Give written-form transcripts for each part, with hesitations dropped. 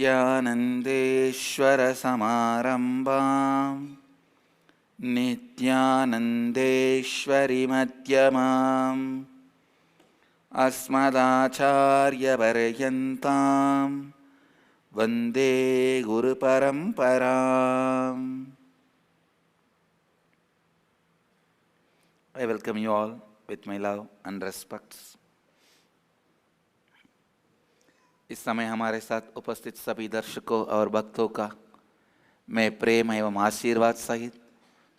नित्यानन्देश्वरसमारम्भां नित्यानन्देश्वरिमध्यमाम् अस्मदाचार्यपर्यन्तां वन्दे गुरुपरम्पराम्. I welcome you all with my love and respects. इस समय हमारे साथ उपस्थित सभी दर्शकों और भक्तों का मैं प्रेम एवं आशीर्वाद सहित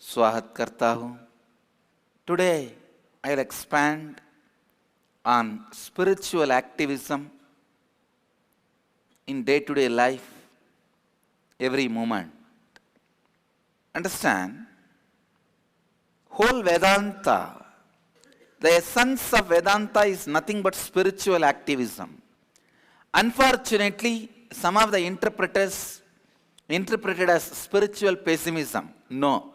स्वागत करता हूँ. Today I will expand on spiritual activism in day-to-day life, every moment. Understand, whole Vedanta, the essence of Vedanta is nothing but spiritual activism. Unfortunately, some of the interpreters interpreted as spiritual pessimism. No,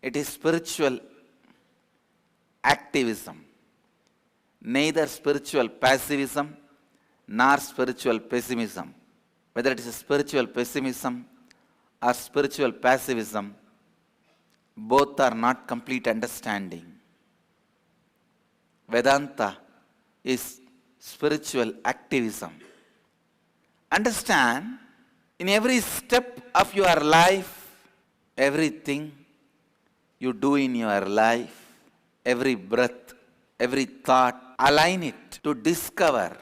it is spiritual activism. Neither spiritual passivism nor spiritual pessimism. Whether it is spiritual pessimism or spiritual passivism, both are not complete understanding. Vedanta is spiritual activism. Understand, in every step of your life, everything you do in your life, every breath, every thought, align it to discover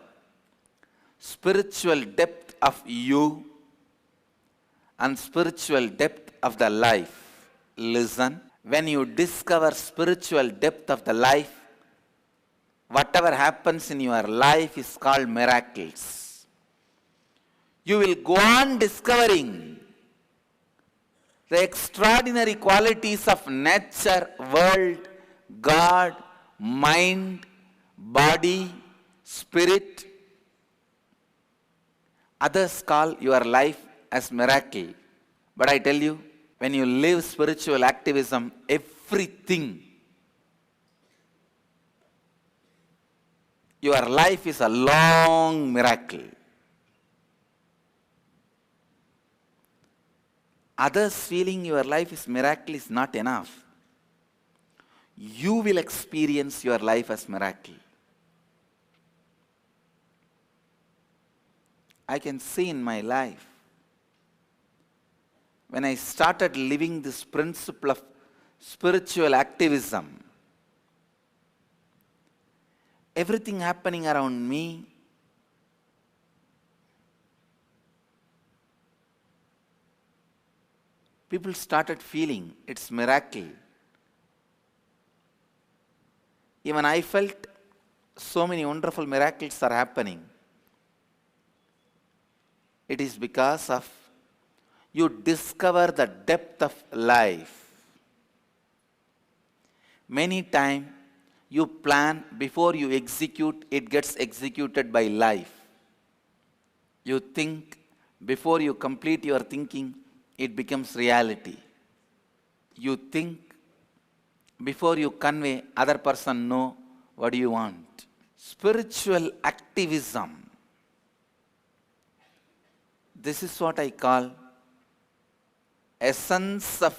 spiritual depth of you and spiritual depth of the life. Listen, when you discover spiritual depth of the life, whatever happens in your life is called miracles. You will go on discovering the extraordinary qualities of nature, world, God, mind, body, spirit. Others call your life as miracle. But I tell you, when you live spiritual activism, everything, your life is a long miracle. Others feeling your life is miracle is not enough. You will experience your life as miracle. I can see in my life, when I started living this principle of spiritual activism, everything happening around me people started feeling it's miracle. Even I felt so many wonderful miracles are happening. It is because of you discover the depth of life. Many times you plan before you execute, it gets executed by life. You think before you complete your thinking, it becomes reality. You think before you convey, other person know what you want. Spiritual activism. This is what I call essence of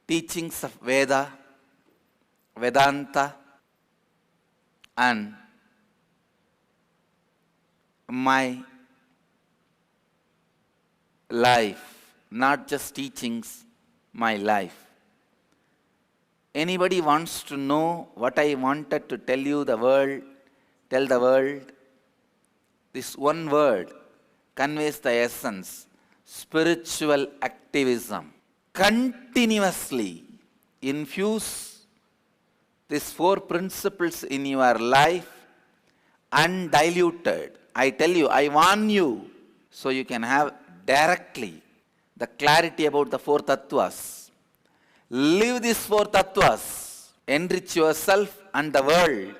teachings of Veda, Vedanta, and my life, not just teachings, my life. Anybody wants to know what I wanted to tell you the world, tell the world, this one word conveys the essence. Spiritual activism. Continuously infuse these four principles in your life undiluted. I tell you, I warn you, so you can have directly the clarity about the four tattvas. Live these four tattvas. Enrich yourself and the world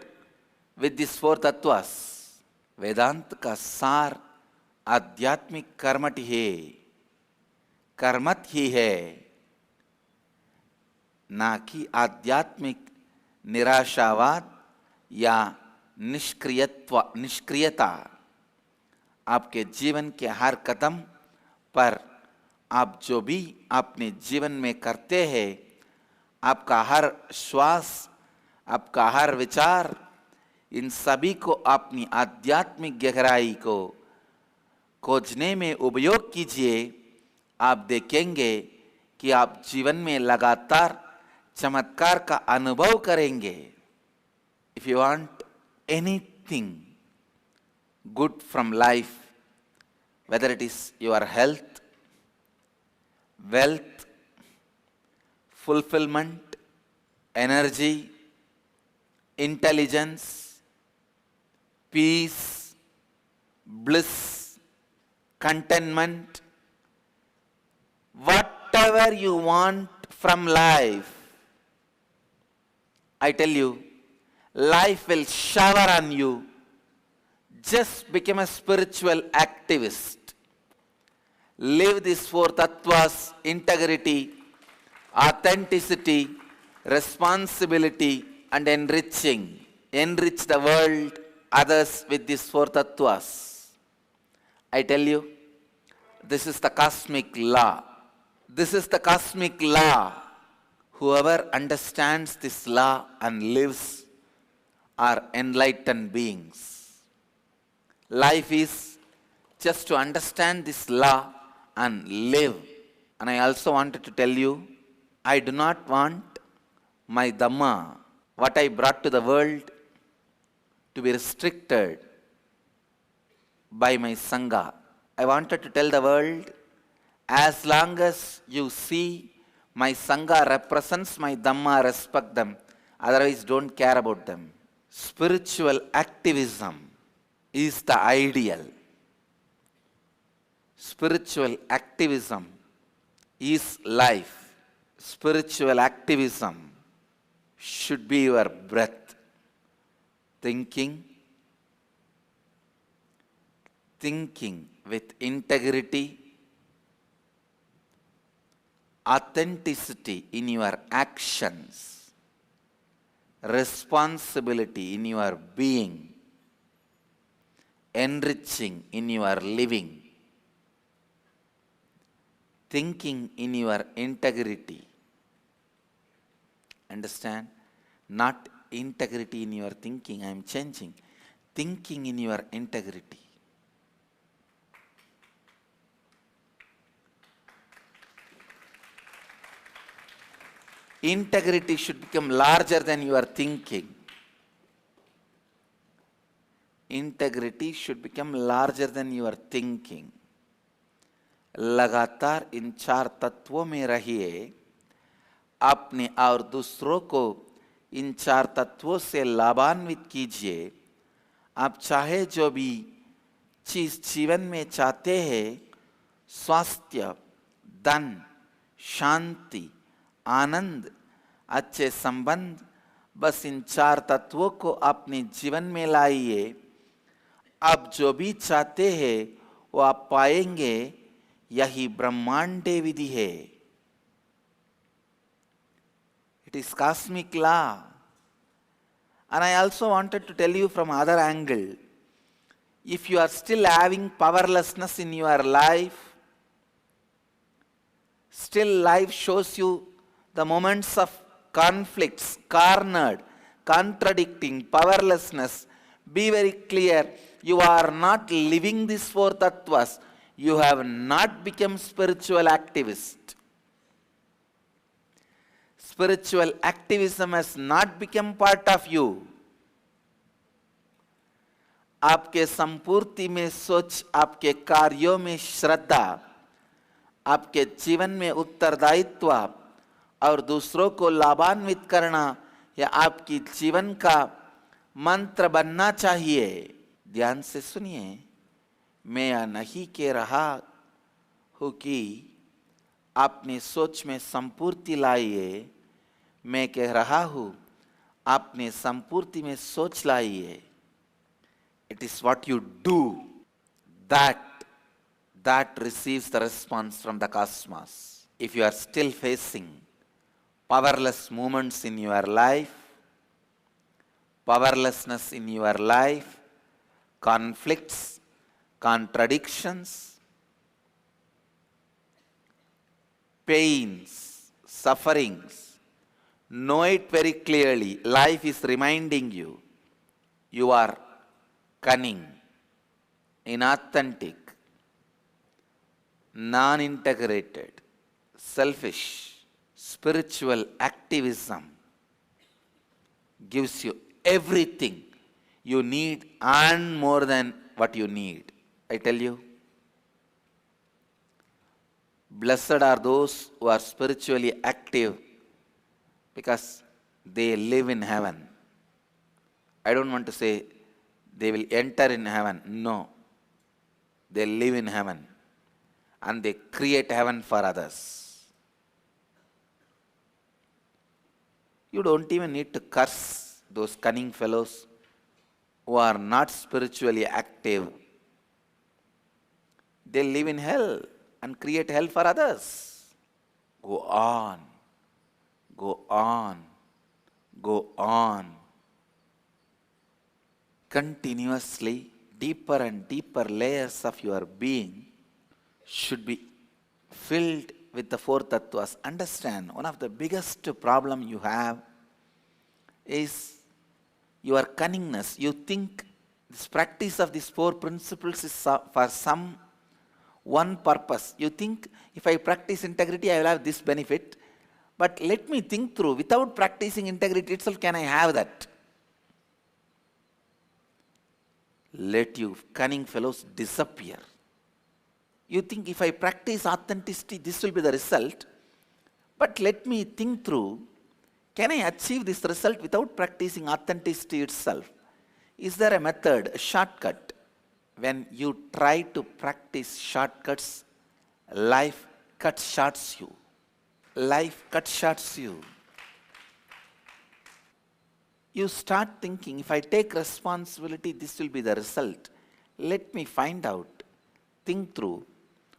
with these four tattvas. Vedanta ka सार आध्यात्मिक कर्मठ ही है, कर्मठ ही है, ना कि आध्यात्मिक निराशावाद या निष्क्रियता. आपके जीवन के हर कदम पर आप जो भी अपने जीवन में करते हैं, आपका हर श्वास, आपका हर विचार, इन सभी को अपनी आध्यात्मिक गहराई को खोजने में उपयोग कीजिए। आप देखेंगे कि आप जीवन में लगातार चमत्कार का अनुभव करेंगे। If you want anything good from life, whether it is your health, wealth, fulfillment, energy, intelligence, peace, bliss, contentment, whatever you want from life, I tell you, life will shower on you. Just become a spiritual activist. Live these four tattvas: integrity, authenticity, responsibility, and enriching. Enrich the world, others with these four tattvas. I tell you, this is the cosmic law. This is the cosmic law. Whoever understands this law and lives are enlightened beings. Life is just to understand this law and live. And I also wanted to tell you, I do not want my Dhamma, what I brought to the world, to be restricted by my Sangha. I wanted to tell the world, as long as you see my Sangha represents my Dhamma, respect them. Otherwise, don't care about them. Spiritual activism is the ideal. Spiritual activism is life. Spiritual activism should be your breath. Thinking with integrity, authenticity in your actions, responsibility in your being, enriching in your living, thinking in your integrity. Understand? Not integrity in your thinking, I am changing. Thinking in your integrity. Integrity should become larger than your thinking. Integrity should become larger than your thinking. लगातार इन चार तत्वों में रहिए, अपने और दूसरों को इन चार तत्वों से लाभान्वित कीजिए। आप चाहे जो भी चीज जीवन में चाहते हैं, स्वास्थ्य, धन, शांति, आनंद, अच्छे संबंध, बस इन चार तत्वों को अपने जीवन में लाइए। आप जो भी चाहते हैं वो आप पाएंगे। यही ब्रह्मांडे विधि है। It is cosmic law. And I also wanted to tell you from other angle, if you are still having powerlessness in your life, still life shows you the moments of conflicts, cornered, contradicting, powerlessness, be very clear, you are not living these four tattvas. You have not become spiritual activist. Spiritual activism has not become part of you. आपके संपूर्ति में सोच, आपके कार्यों में श्रद्धा, आपके जीवन में उत्तरदायित्व और दूसरों को लाभान्वित करना यह आपकी जीवन का मंत्र बनना चाहिए। ध्यान से सुनिए, मैं यह नहीं कह रहा हूँ कि अपनी सोच में संपूर्ति लाइए, मैं कह रहा हूँ अपने संपूर्ति में सोच लाइए। It is what you do that receives the response from the cosmos. If you are still facing powerless moments in your life, powerlessness in your life, conflicts, contradictions, pains, sufferings. Know it very clearly. Life is reminding you, you are cunning, inauthentic, non-integrated, selfish. Spiritual activism gives you everything you need and more than what you need. I tell you, blessed are those who are spiritually active because they live in heaven. I don't want to say they will enter in heaven. No. They live in heaven and they create heaven for others. You don't even need to curse those cunning fellows who are not spiritually active. They live in hell and create hell for others. Go on, go on, go on. Continuously, deeper and deeper layers of your being should be filled with the four tattvas. Understand, one of the biggest problem you have is your cunningness. You think this practice of these four principles is for some one purpose. You think if I practice integrity, I will have this benefit. But let me think through. Without practicing integrity itself, can I have that? Let you cunning fellows disappear. You think if I practice authenticity, this will be the result. But let me think through, can I achieve this result without practicing authenticity itself? Is there a method, a shortcut? When you try to practice shortcuts, life cuts shorts you. Life cuts shorts you. You start thinking, if I take responsibility, this will be the result. Let me find out, think through.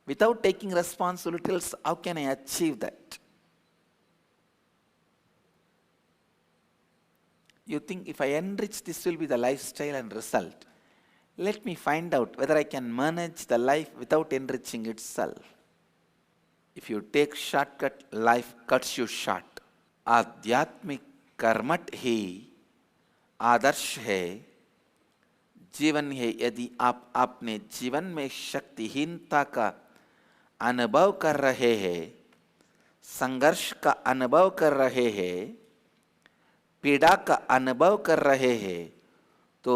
Without taking responsibility, how can I achieve that? You think, if I enrich, this will be the lifestyle and result. Let me find out whether I can manage the life without enriching itself. If you take shortcut, life cuts you short. आध्यात्मिक कर्मठ ही आदर्श है, जीवन है. यदि आप अपने जीवन में शक्तिहीनता का अनुभव कर रहे हैं, संघर्ष का अनुभव कर रहे हैं, पीड़ा का अनुभव कर रहे हैं, तो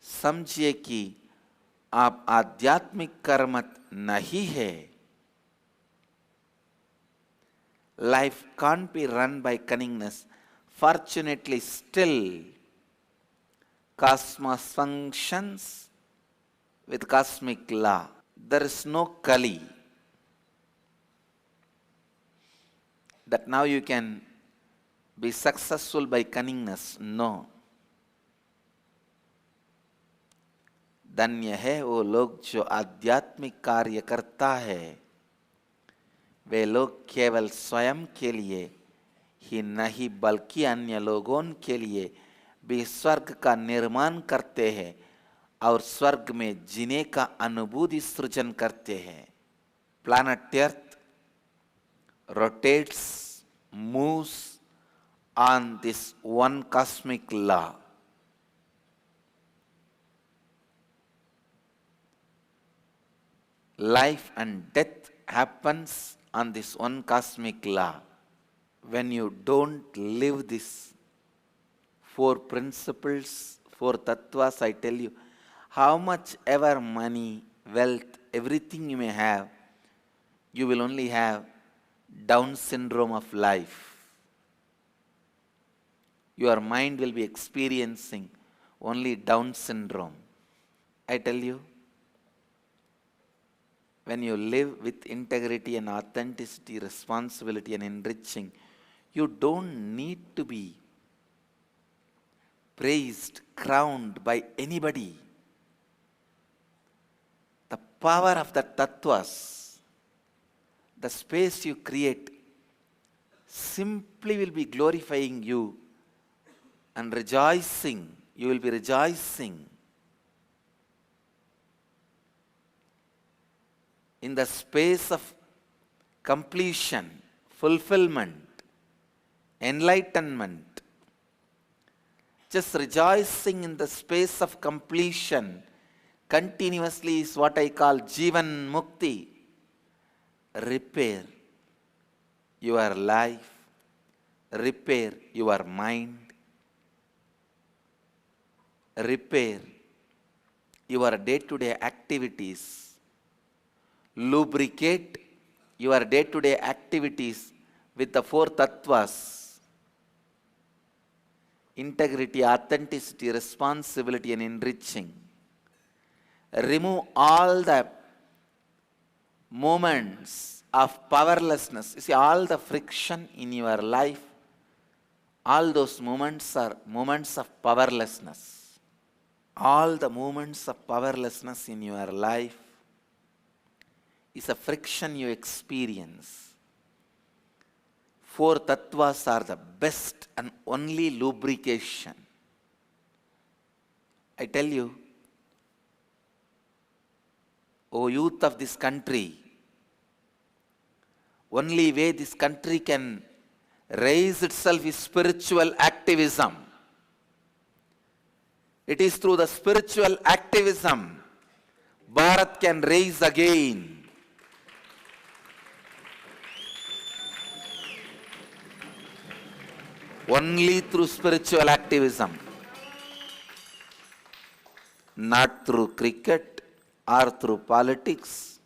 समझिए कि आप आध्यात्मिक कर्मठ नहीं है. Life can't be run by cunningness. Fortunately, still, cosmos functions with cosmic law. There is no Kali that now you can be successful by cunningness. No. धन्य है वो लोग जो आध्यात्मिक कार्य करता है. वे लोग केवल स्वयं के लिए ही नहीं बल्कि अन्य लोगों के लिए भी स्वर्ग का निर्माण करते हैं और स्वर्ग में जीने का अनुभूति सृजन करते हैं. Planet Earth rotates, moves on this one cosmic law. Life and death happens on this one cosmic law. When you don't live these four principles, four tattvas, I tell you, how much ever money, wealth, everything you may have, you will only have Down syndrome of life. Your mind will be experiencing only Down syndrome. I tell you, when you live with integrity and authenticity, responsibility and enriching, you don't need to be praised, crowned by anybody. The power of the tattvas, the space you create, simply will be glorifying you and rejoicing. You will be rejoicing. in the space of completion, fulfillment, enlightenment, just rejoicing in the space of completion continuously is what I call Jivan Mukti. Repair your life, repair your mind, repair your day-to-day activities, lubricate your day-to-day activities with the four tattvas: integrity, authenticity, responsibility, and enriching. Remove all the moments of powerlessness. You see, all the friction in your life, all those moments are moments of powerlessness. All the moments of powerlessness in your life is a friction you experience. Four tattvas are the best and only lubrication. I tell you, O youth of this country, only way this country can raise itself is spiritual activism. It is through the spiritual activism Bharat can rise again. Only through spiritual activism, not through cricket or through politics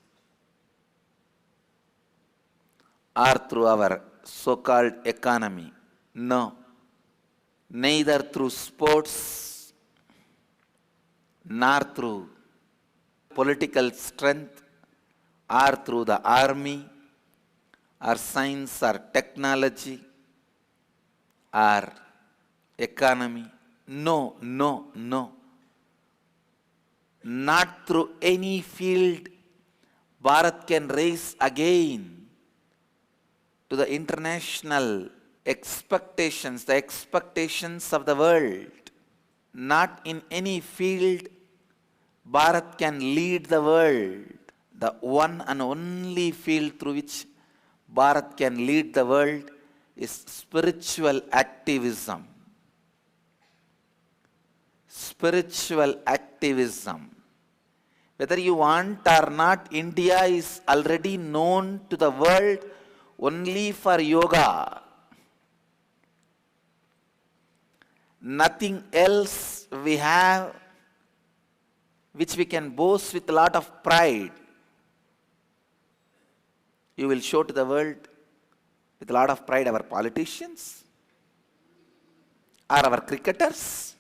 or through our so-called economy. No, neither through sports nor through political strength or through the army or science or technology or economy. No, no, no. Not through any field Bharat can rise again to the international expectations, the expectations of the world. Not in any field Bharat can lead the world. The one and only field through which Bharat can lead the world is spiritual activism. Spiritual activism. Whether you want or not, India is already known to the world only for yoga. Nothing else we have which we can boast with a lot of pride. You will show to the world with a lot of pride our politicians or our cricketers.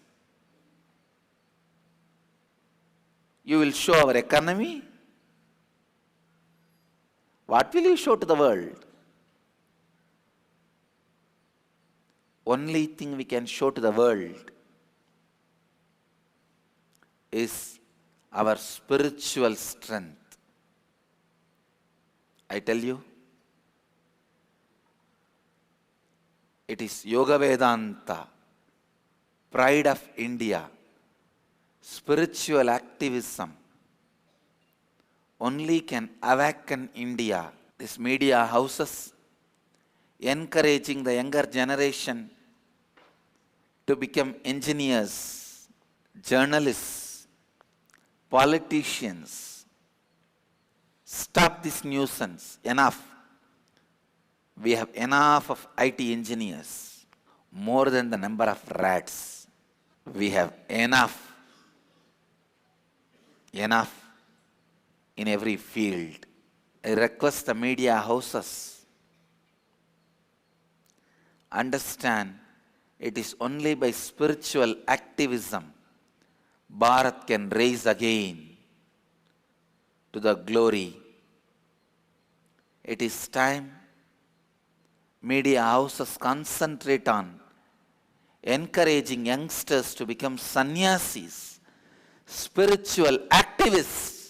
You will show our economy. What will you show to the world? Only thing we can show to the world is our spiritual strength. I tell you, it is Yoga Vedanta, pride of India, spiritual activism only can awaken India. These media houses encouraging the younger generation to become engineers, journalists, politicians. Stop this nuisance. Enough. We have enough of IT engineers, more than the number of rats. We have enough in every field. I request the media houses, understand it is only by spiritual activism Bharat can rise again to the glory. It is time media houses concentrate on encouraging youngsters to become sannyasis, spiritual activists.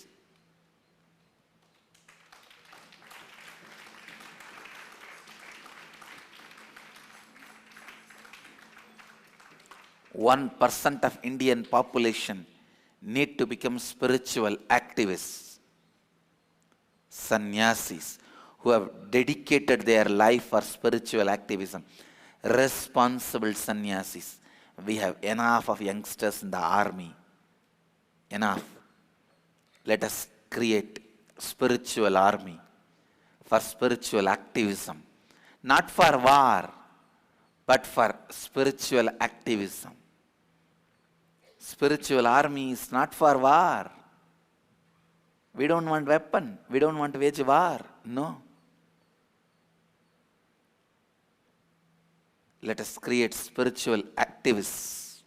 One % of Indian population need to become spiritual activists. sannyasis who have dedicated their life for spiritual activism, responsible sannyasis. We have enough of youngsters in the army. Enough. Let us create spiritual army for spiritual activism. Not for war, but for spiritual activism. Spiritual army is not for war. We don't want weapon. We don't want to wage war. No. Let us create spiritual activists.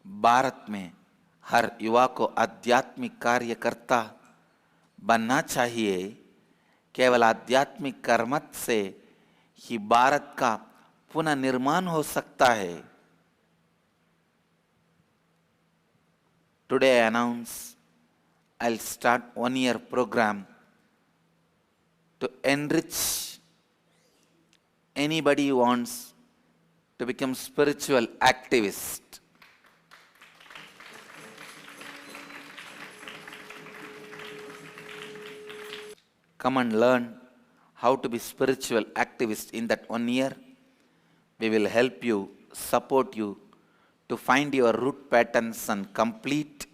Bharat में हर युवा को आध्यात्मिक कार्यकर्ता बनना चाहिए. केवल आध्यात्मिक कर्मठ से ही भारत का पुनर्निर्माण हो सकता है. Today I announce I'll start 1-year program to enrich anybody who wants to become spiritual activist. Come and learn how to be spiritual activist in that 1 year. We will help you, support you to find your root patterns and complete.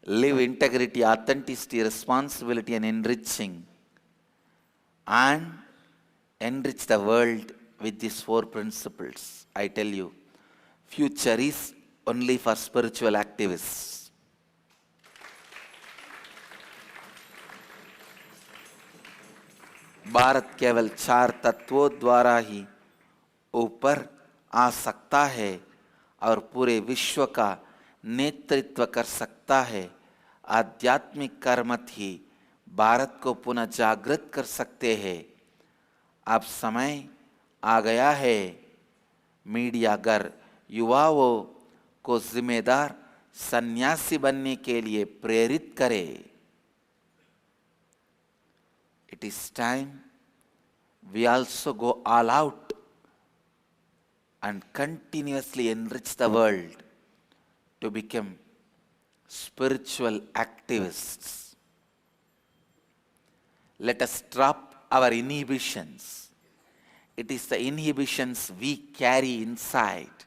Live integrity, authenticity, responsibility and enriching. And enrich the world with these 4 principles. I tell you, future is only for spiritual activists. Bharat केवल 4 तत्वों द्वारा ही ऊपर आ सकता है और पूरे विश्व का नेतृत्व कर सकता है. आध्यात्मिक कर्मठ ही भारत को पुनः जागृत कर सकते हैं. अब समय आ गया है. मीडिया घर युवाओं को जिम्मेदार सन्यासी बनने के लिए प्रेरित करे. It is time we also go all out and continuously enrich the world to become spiritual activists. Let us drop our inhibitions. It is the inhibitions we carry inside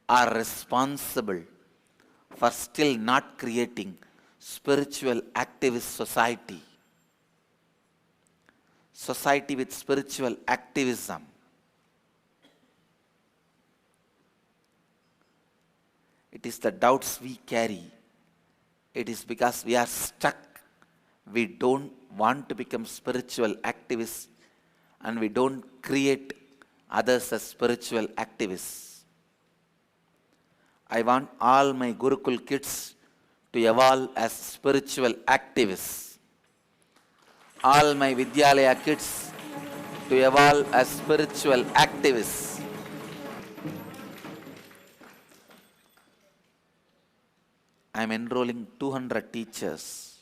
are responsible for still not creating spiritual activist society. Society with spiritual activism. It is the doubts we carry. It is because we are stuck. We don't want to become spiritual activists and we don't create others as spiritual activists. I want all my Gurukul kids to evolve as spiritual activists. All my Vidyalaya kids to evolve as spiritual activists. I am enrolling 200 teachers.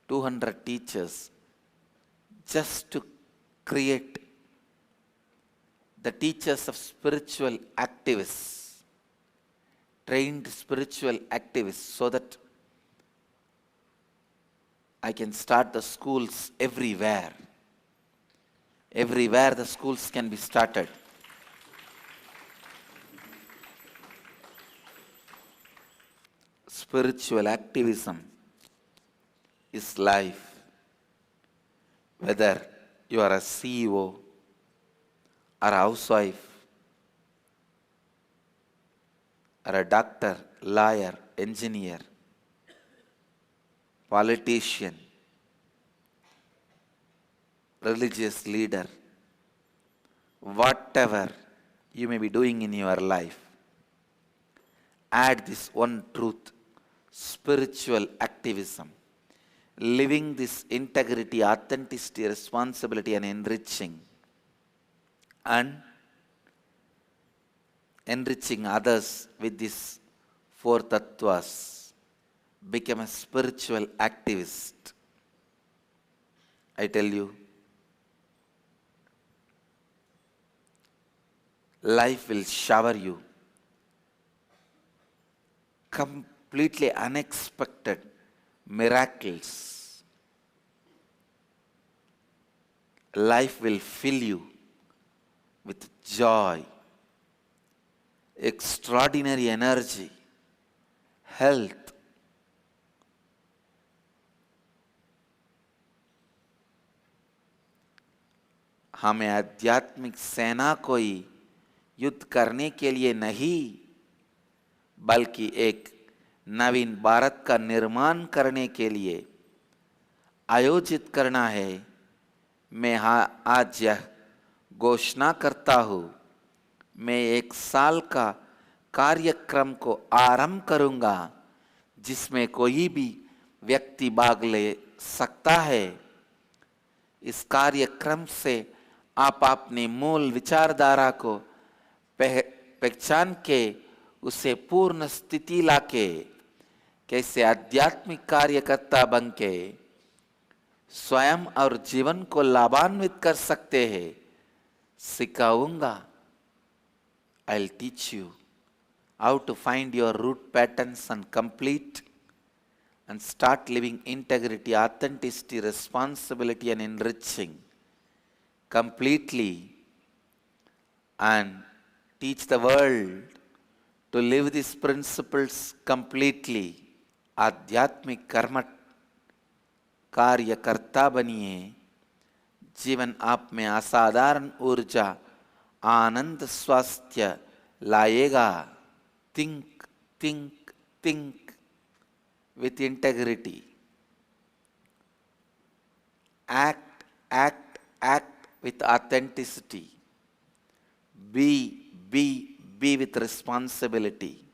200 teachers just to create the teachers of spiritual activists, trained spiritual activists, so that I can start the schools everywhere. Everywhere the schools can be started. Spiritual activism is life. Whether you are a CEO or a housewife or a doctor, lawyer, engineer, politician, religious leader, whatever you may be doing in your life, add this one truth: spiritual activism. Living this integrity, authenticity, responsibility and enriching, and enriching others with these 4 tattvas. Become a spiritual activist. I tell you, life will shower you completely unexpected miracles. Life will fill you with joy, extraordinary energy, health. हमें आध्यात्मिक सेना कोई युद्ध करने के लिए नहीं, बल्कि एक नवीन भारत का निर्माण करने के लिए आयोजित करना है। मैं आज यह घोषणा करता हूँ, मैं 1 साल का कार्यक्रम को आरंभ करूँगा जिसमें कोई भी व्यक्ति भाग ले सकता है। इस कार्यक्रम से आप अपनी मूल विचारधारा को पहचान के उसे पूर्ण स्थिति लाके कैसे आध्यात्मिक कार्यकर्ता बन के स्वयं और जीवन को लाभान्वित कर सकते हैं सिखाऊंगा। I'll teach you how to find your root patterns and complete and start living integrity, authenticity, responsibility and enriching completely, and teach the world to live these principles completely. आध्यात्मिक कर्म कार्यकर्ता बनिए, जीवन आप में असाधारण ऊर्जा, आनंद, स्वास्थ्य लाएगा। Think, think, think with integrity. Act, act, act with authenticity. Be with responsibility.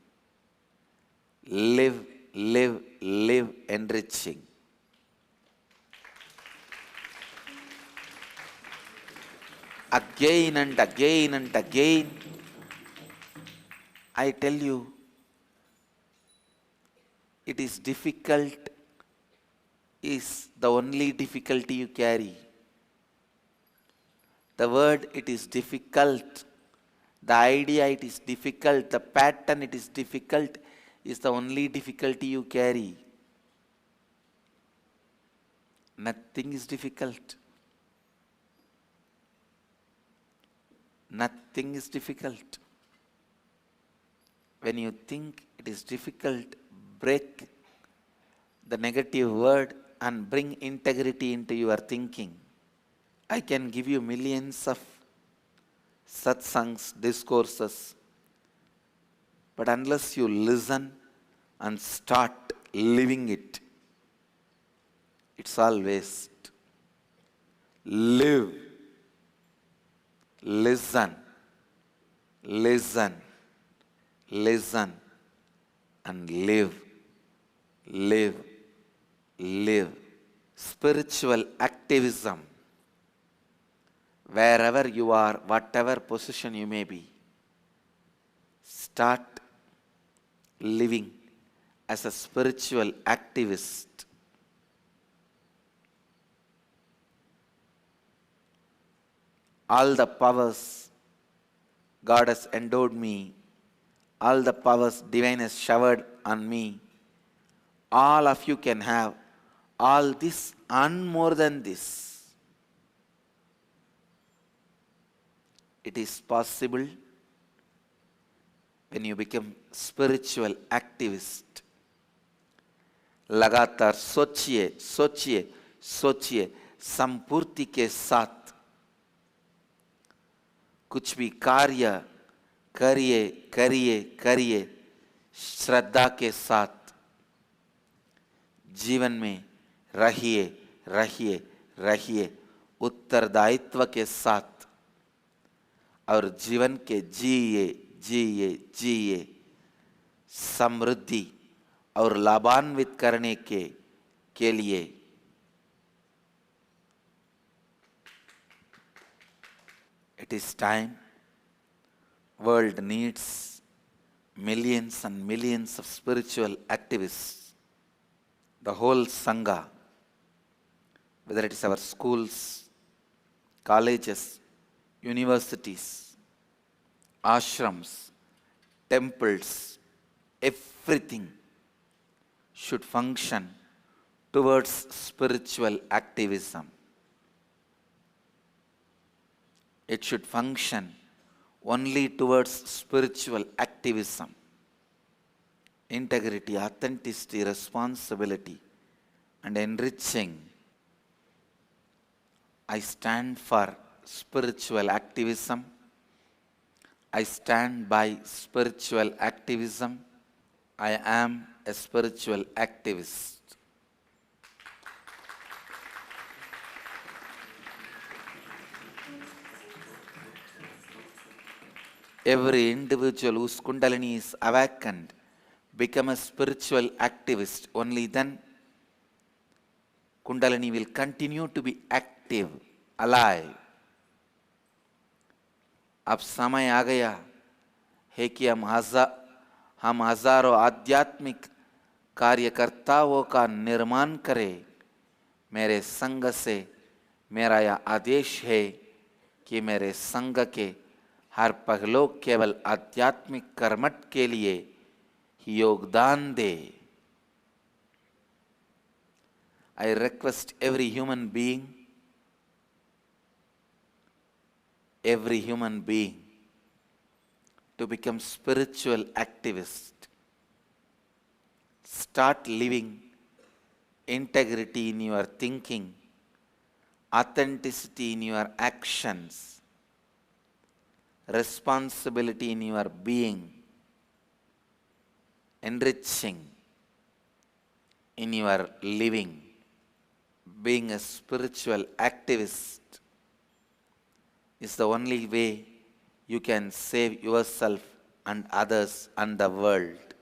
Live, live, live enriching. Again and again and again, I tell you, it is difficult, is the only difficulty you carry. The word, it is difficult. The idea, it is difficult. The pattern, it is difficult, is the only difficulty you carry. Nothing is difficult. Nothing is difficult. When you think it is difficult, break the negative word and bring integrity into your thinking. I can give you millions of satsangs, discourses, but unless you listen and start living it, it's all waste. Live, listen, listen, listen, and live, live, live. Spiritual activism. Wherever you are, whatever position you may be, start living as a spiritual activist. All the powers God has endowed me, all the powers divine has showered on me, all of you can have all this and more than this. It is possible when you become spiritual activist. लगातार सोचिए, सोचिए, सोचिए, संपूर्ति के साथ कुछ भी कार्य करिए, करिए, करिए, श्रद्धा के साथ जीवन में रहिए, रहिए, रहिए, उत्तरदायित्व के साथ और जीवन के जिए, जिए, जिए, समृद्धि और लाभान्वित करने के लिए it is time. World needs millions and millions of spiritual activists. The whole Sangha, whether it is our schools, colleges, universities, ashrams, temples, everything should function towards spiritual activism. It should function only towards spiritual activism. Integrity, authenticity, responsibility, and enriching. I stand for spiritual activism. I stand by spiritual activism. I am a spiritual activist. Every individual whose Kundalini is awakened become a spiritual activist. Only then Kundalini will continue to be active, alive. अब समय आ गया है कि हम हजारों आध्यात्मिक कार्यकर्ताओं का निर्माण करें। मेरे संघ से मेरा यह आदेश है कि मेरे संघ के हर पहलू केवल आध्यात्मिक कर्मठ के लिए योगदान दे। I request every human being to become spiritual activist. Start living integrity in your thinking, authenticity in your actions, responsibility in your being, enriching in your living. Being a spiritual activist is the only way you can save yourself and others and the world.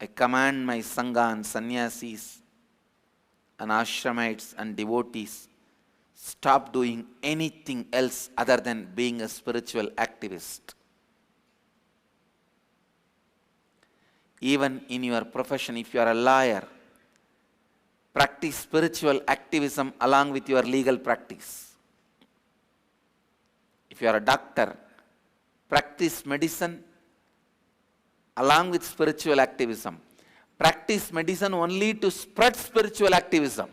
I command my Sangha and sannyasis and ashramites and devotees, stop doing anything else other than being a spiritual activist. Even in your profession, if you are a lawyer, practice spiritual activism along with your legal practice. If you are a doctor, practice medicine along with spiritual activism. Practice medicine only to spread spiritual activism.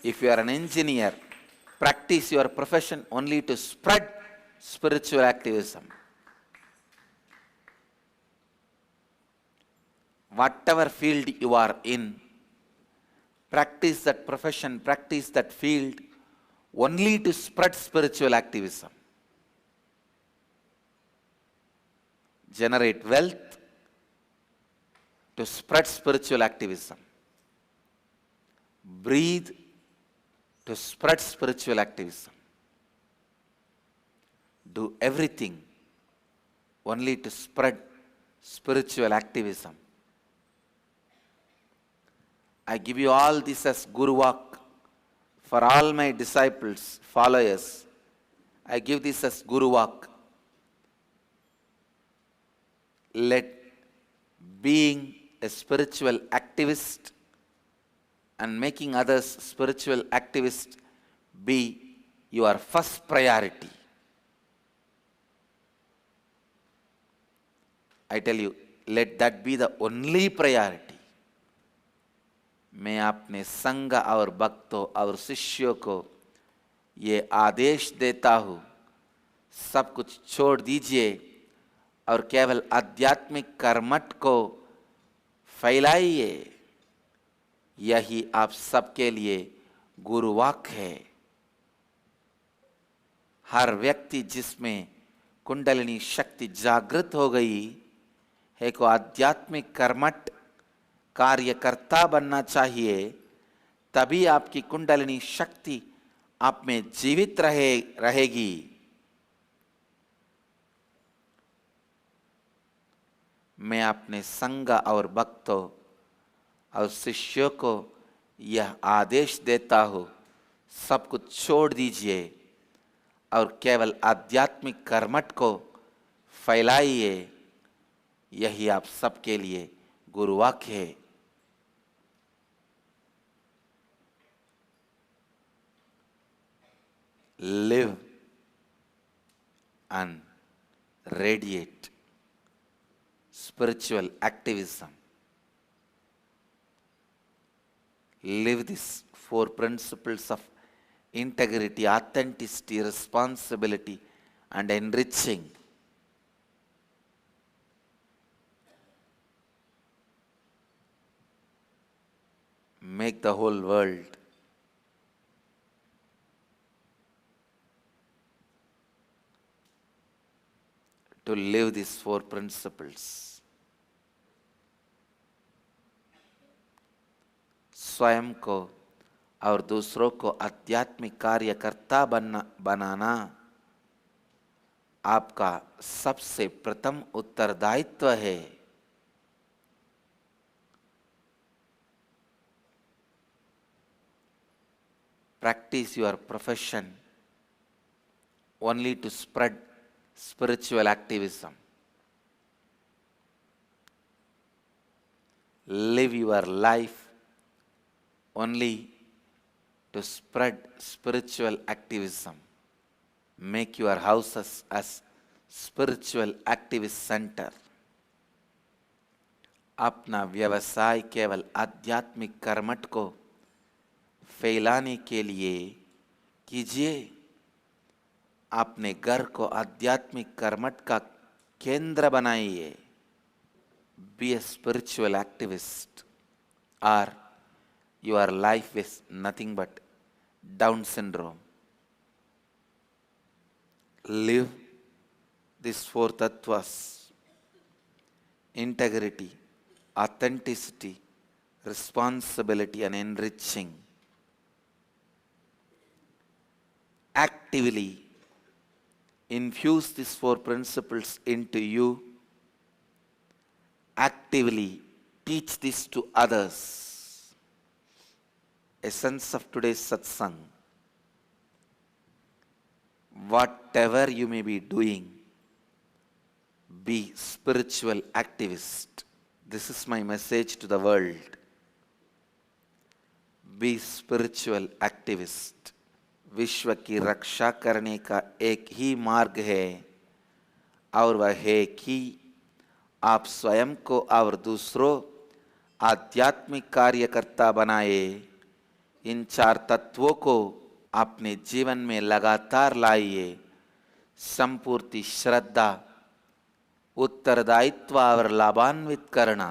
If you are an engineer, practice your profession only to spread spiritual activism. Whatever field you are in, practice that profession, practice that field only to spread spiritual activism. Generate wealth to spread spiritual activism. Breathe to spread spiritual activism. Do everything only to spread spiritual activism. I give you all this as Guru Vak for all my disciples, followers. I give this as Guru Vak. Let being a spiritual activist and making others spiritual activists be your first priority. I tell you, let that be the only priority. मैं अपने संघ और भक्तों और शिष्यों को ये आदेश देता हूँ, सब कुछ छोड़ दीजिए और केवल आध्यात्मिक कर्मठ को फैलाइए। यही आप सबके लिए गुरुवाक्य है। हर व्यक्ति जिसमें कुंडलिनी शक्ति जागृत हो गई है को आध्यात्मिक कर्मठ कार्यकर्ता बनना चाहिए, तभी आपकी कुंडलिनी शक्ति आप में जीवित रहेगी। मैं अपने संघ और भक्तों और शिष्यों को यह आदेश देता हूँ, सब कुछ छोड़ दीजिए और केवल आध्यात्मिक कर्मठ को फैलाइए। यही आप सबके लिए गुरुवाक्य है। live and radiate spiritual activism. Live these four principles of integrity, authenticity, responsibility, and enriching. Make the whole world to live these four principles. स्वयं को और दूसरों को आध्यात्मिक कार्यकर्ता बनाना आपका सबसे प्रथम उत्तरदायित्व है। Practice your profession only to spread spiritual activism. Live your life only to spread spiritual activism. Make your houses as spiritual activist center. अपना व्यवसाय केवल आध्यात्मिक कर्मठ को फैलाने के लिए कीजिए। अपने घर को आध्यात्मिक कर्मठ का केंद्र बनाइए। Be a spiritual activist, or your life is nothing but Down syndrome. Live these four tattvas: integrity, authenticity, responsibility, and enriching. Actively infuse these four principles into you. Actively teach this to others. Essence of today's satsang: whatever you may be doing, be spiritual activist. This is my message to the world. Be spiritual activist. विश्व की रक्षा करने का एक ही मार्ग है और वह है कि आप स्वयं को और दूसरों आध्यात्मिक कार्यकर्ता बनाए। इन चार तत्वों को अपने जीवन में लगातार लाइए। संपूर्ण श्रद्धा, उत्तरदायित्व और लाभान्वित करना।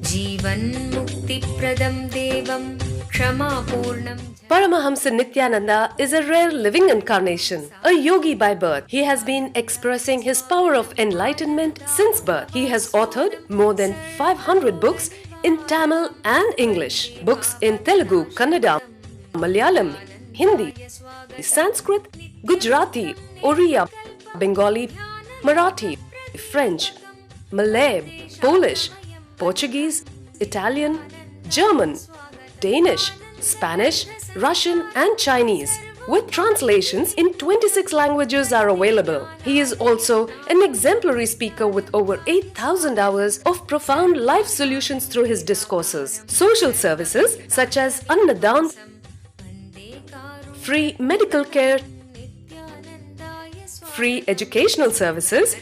जीवन मुक्ति प्रदम देवम क्षमापूर्णम। Paramahamsa Nityananda is a rare living incarnation, a yogi by birth. He has been expressing his power of enlightenment since birth. He has authored more than 500 books in Tamil and English, books in Telugu, Kannada, Malayalam, Hindi, Sanskrit, Gujarati, Oriya, Bengali, Marathi, French, Malay, Polish, Portuguese, Italian, German, Danish, Spanish, Russian and Chinese, with translations in 26 languages are available. He is also an exemplary speaker with over 8,000 hours of profound life solutions through his discourses. Social services such as Annadan, free medical care, free educational services,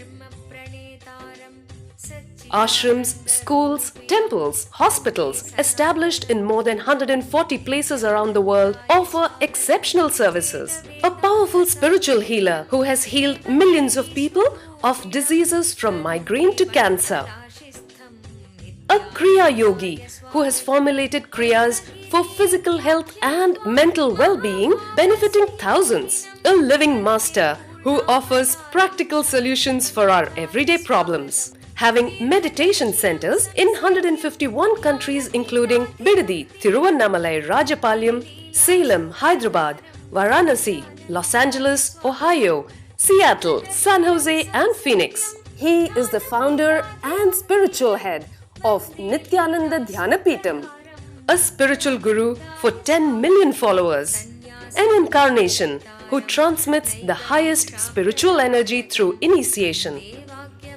ashrams, schools, temples, hospitals established in more than 140 places around the world offer exceptional services. A powerful spiritual healer who has healed millions of people of diseases from migraine to cancer. A Kriya Yogi who has formulated Kriyas for physical health and mental well-being, benefiting thousands. A living master who offers practical solutions for our everyday problems. Having meditation centers in 151 countries including Bidadi, Thiruvannamalai, Rajapalyam, Salem, Hyderabad, Varanasi, Los Angeles, Ohio, Seattle, San Jose and Phoenix. He is the founder and spiritual head of Nityananda Dhyanapitham, a spiritual guru for 10 million followers, an incarnation who transmits the highest spiritual energy through initiation.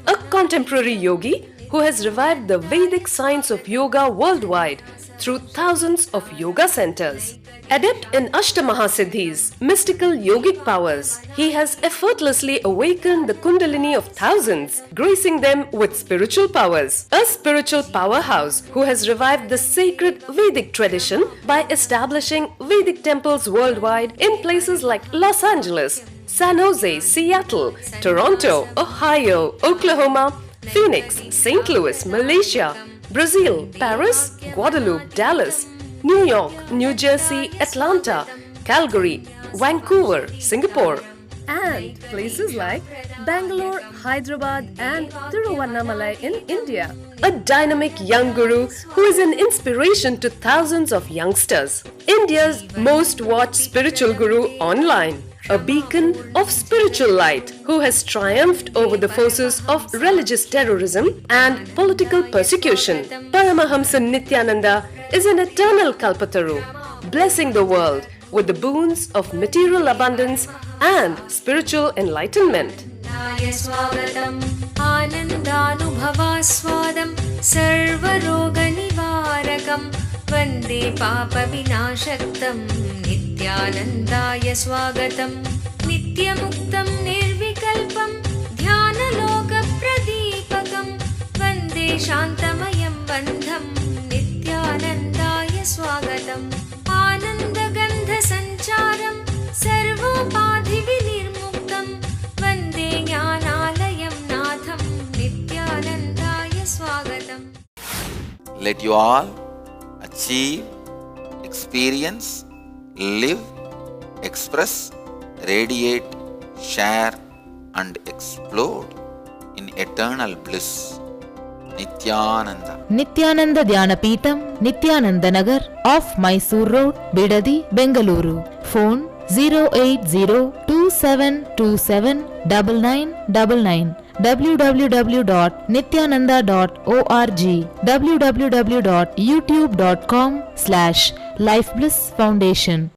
A contemporary yogi who has revived the Vedic science of yoga worldwide through thousands of yoga centers. Adept in Ashtamahasiddhis, mystical yogic powers, he has effortlessly awakened the Kundalini of thousands, gracing them with spiritual powers. A spiritual powerhouse who has revived the sacred Vedic tradition by establishing Vedic temples worldwide in places like Los Angeles, San Jose, Seattle, Toronto, Ohio, Oklahoma, Phoenix, St. Louis, Malaysia, Brazil, Paris, Guadeloupe, Dallas, New York, New Jersey, Atlanta, Calgary, Vancouver, Singapore, and places like Bangalore, Hyderabad, and Tiruvannamalai in India. A dynamic young guru who is an inspiration to thousands of youngsters. India's most watched spiritual guru online. A beacon of spiritual light who has triumphed over the forces of religious terrorism and political persecution. Paramahamsa Nityananda is an eternal Kalpataru, blessing the world with the boons of material abundance and spiritual enlightenment. आनन्दानुभवास्वादं सर्वरोगनिवारकं वन्दे पापविनाशक्तं नित्यानन्दाय स्वागतं नित्यमुक्तं निर्विकल्पं ध्यानलोकप्रदीपकं वन्दे शान्तमयं बन्धं नित्यानन्दाय स्वागतम् आनन्दगन्धसञ्चारं सर्वोपाधिविनिर्मुक्तं वन्दे ज्ञानालयं नाथं नित्यानन्दाय स्वागतम्. Let you all achieve, experience, live, express, radiate, share, and explode in eternal bliss. Nityananda. Nityananda Dhyanapitham, Nityananda Nagar, off Mysore Road, Bidadi, Bengaluru. Phone 08027279999. www.nityananda.org. www.youtube.com/Life Bliss Foundation.